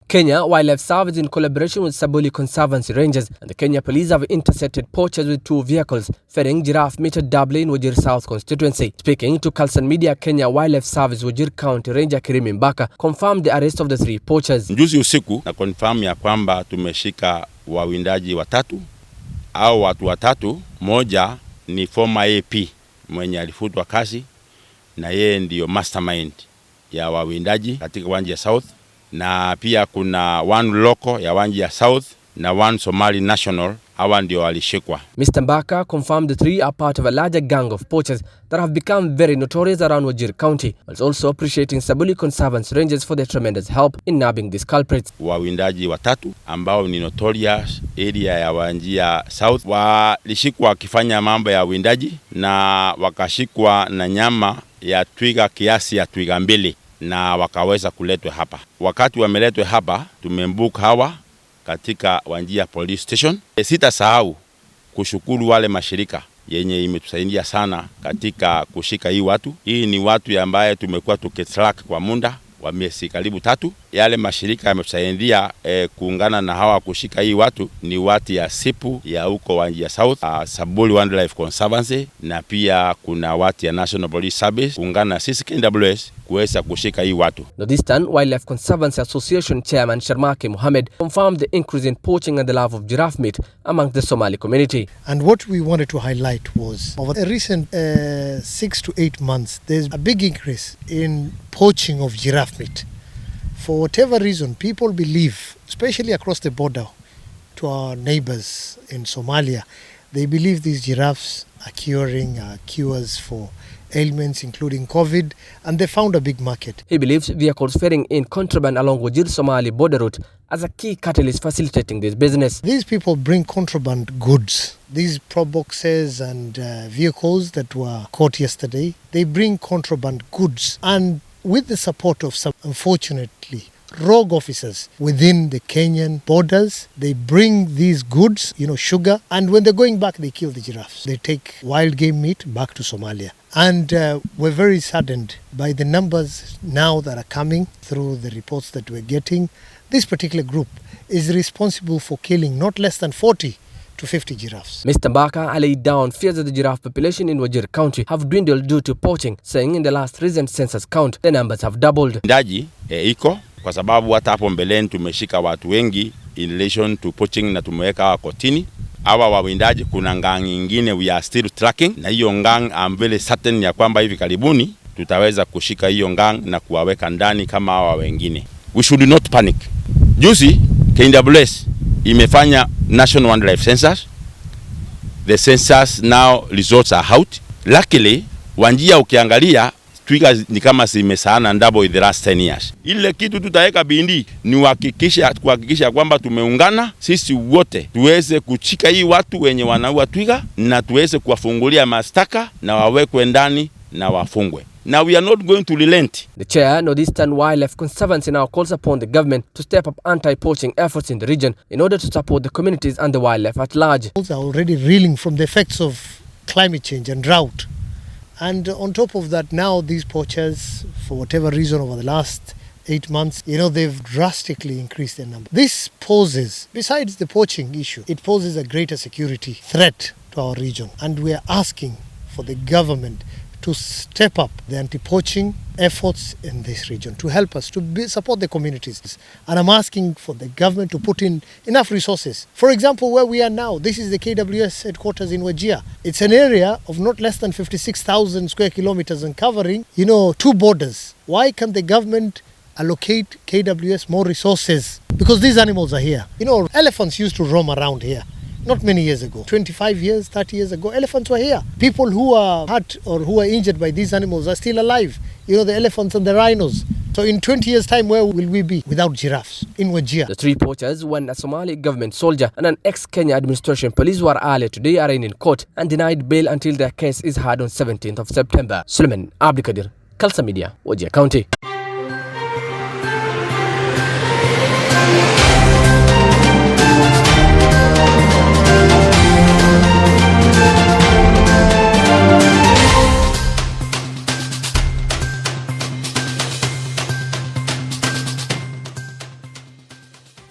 Kenya Wildlife Service, in collaboration with Dabley Conservancy Rangers and the Kenya Police, have intercepted poachers with 2 vehicles ferrying giraffe meat at Dabley in Wajir South constituency. Speaking to Kalsan Media, Kenya Wildlife Service Wajir County Ranger Kirimi Mbaka confirmed the arrest of the 3 poachers. Juzi usiku na confirm ya kwamba tumeshika wawindaji watatu au watu watatu. Moja ni former AP mwenye alifutwa kazi na yeye ndio mastermind ya wawindaji katika Wajir South, na pia kuna 1 local ya Wajir South na 1 Somali national. Hawa ndio walishikwa. Mr. Mbaka confirmed the 3 are part of a larger gang of poachers that have become very notorious around Wajir County, while also appreciating Dabley Conservancy Rangers for their tremendous help in nabbing these culprits. Wawindaji watatu ambao ni notorious area ya Wajir South walishikwa wakifanya mambo ya windaji, na wakashikwa na nyama ya twiga kiasi ya twiga 2 na wakaweza kuletwa hapa. Wakati wameletwa hapa, tumembuka hawa katika Wajir Police Station. Sitasahau kushukuru wale mashirika yenye imetusaidia sana katika kushika hii watu. Hii ni watu ambaye tumekuwa tukitrack kwa muda wa miezi karibu 3. Yale mashirika yametusaidia kuungana na hawa kushika hii watu ni watu ya SIPU ya huko Wajir South, Dabley Wildlife Conservancy, na pia kuna watu ya National Police Service kuungana na sisi KWS kuweza kushika hii watu. Northeastern Wildlife Conservancy Association Chairman Sharmake Mohammed confirmed the increase in poaching and the love of giraffe meat among the Somali community. And what we wanted to highlight was over a recent 6 to 8 months, there's a big increase in poaching of giraffe meat. For whatever reason, people believe, especially across the border to our neighbors in Somalia, they believe these giraffes are curing cures for ailments including COVID, and they found a big market. He believes vehicles ferrying in contraband along Wajir Somali border route as a key catalyst facilitating this business. These people bring contraband goods. These pro boxes and vehicles that were caught yesterday, they bring contraband goods, and with the support of some, unfortunately, rogue officers within the Kenyan borders, they bring these goods, sugar, and when they're going back, they kill the giraffes. They take wild game meat back to Somalia. And we're very saddened by the numbers now that are coming through the reports that we're getting. This particular group is responsible for killing not less than 40 to 50 giraffes. Mr. Mbaka laid down fears that the giraffe population in Wajir County have dwindled due to poaching, saying in the last recent census count, the numbers have doubled. Ndaji iko kwa sababu hata hapo mbeleni tumeshika watu wengi in relation to poaching na tumeweka kotini. Hawa wawindaji kuna gang nyingine we are still tracking, na hiyo gang I'm very certain ya kwamba hivi karibuni tutaweza kushika hiyo gang na kuwaweka ndani kama hawa wengine. We should not panic. Juzi KWS imefanya National Wildlife Census. The census now results are out. Luckily, Wajir ukiangalia twiga ni kama zimesaana double in the last 10 years. Ile kitu tutaweka bindi ni kuhakikisha kwamba tumeungana sisi wote tuweze kuchika hii watu wenye wanaua twiga na tuweze kuwafungulia mashtaka na wawekwe ndani na wafungwe. Now we are not going to relent. The chair, Northeastern Wildlife Conservancy, now calls upon the government to step up anti-poaching efforts in the region in order to support the communities and the wildlife at large. They are already reeling from the effects of climate change and drought. And on top of that, now these poachers, for whatever reason over the last 8 months, they've drastically increased their number. This poses, besides the poaching issue, it poses a greater security threat to our region. And we are asking for the government to step up the anti-poaching efforts in this region, to help us, to support the communities. And I'm asking for the government to put in enough resources. For example, where we are now, this is the KWS headquarters in Wajir. It's an area of not less than 56,000 square kilometers and covering, 2 borders. Why can't the government allocate KWS more resources? Because these animals are here. Elephants used to roam around here. Not many years ago, 25 years, 30 years ago, elephants were here. People who are hurt or who are injured by these animals are still alive. The elephants and the rhinos. So in 20 years' time, where will we be without giraffes in Wajir? The 3 poachers, one a Somali government soldier and an ex-Kenya administration police, were earlier today arraigned in court and denied bail until their case is heard on 17th of September. Suleiman Abdikadir, Kalsan Media, Wajir County.